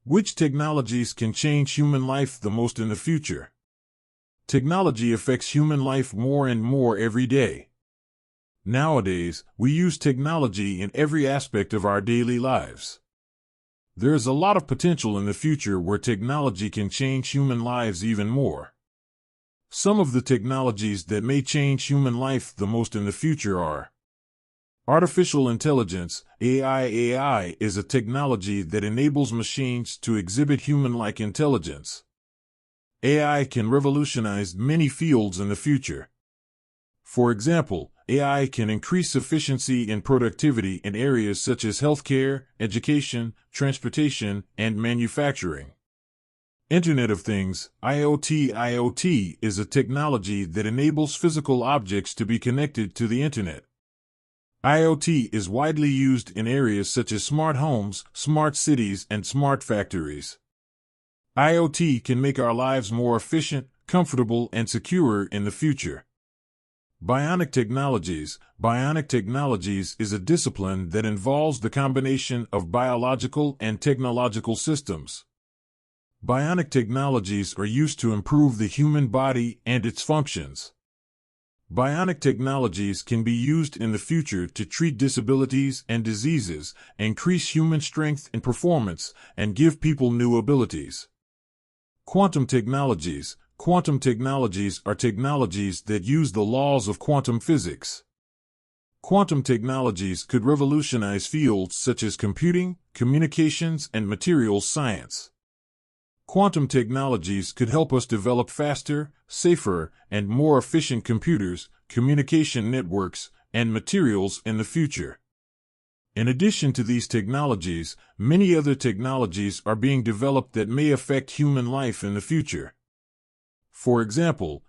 Which technologies can change human life the most in the future? Technology affects human life more and more every day. Nowadays, we use technology in every aspect of our daily lives. There is a lot of potential in the future where technology can change human lives even more. Some of the technologies that may change human life the most in the future are: artificial intelligence, AI. AI is a technology that enables machines to exhibit human-like intelligence. AI can revolutionize many fields in the future. For example, AI can increase efficiency and productivity in areas such as healthcare, education, transportation, and manufacturing. Internet of Things, IoT. IoT is a technology that enables physical objects to be connected to the Internet. IoT is widely used in areas such as smart homes, smart cities, and smart factories. IoT can make our lives more efficient, comfortable, and secure in the future. Bionic technologies. Bionic technologies is a discipline that involves the combination of biological and technological systems. Bionic technologies are used to improve the human body and its functions. Bionic technologies can be used in the future to treat disabilities and diseases, increase human strength and performance, and give people new abilities. Quantum technologies. Quantum technologies are technologies that use the laws of quantum physics. Quantum technologies could revolutionize fields such as computing, communications, and materials science. Quantum technologies could help us develop faster, safer, and more efficient computers, communication networks, and materials in the future. In addition to these technologies, many other technologies are being developed that may affect human life in the future. For example,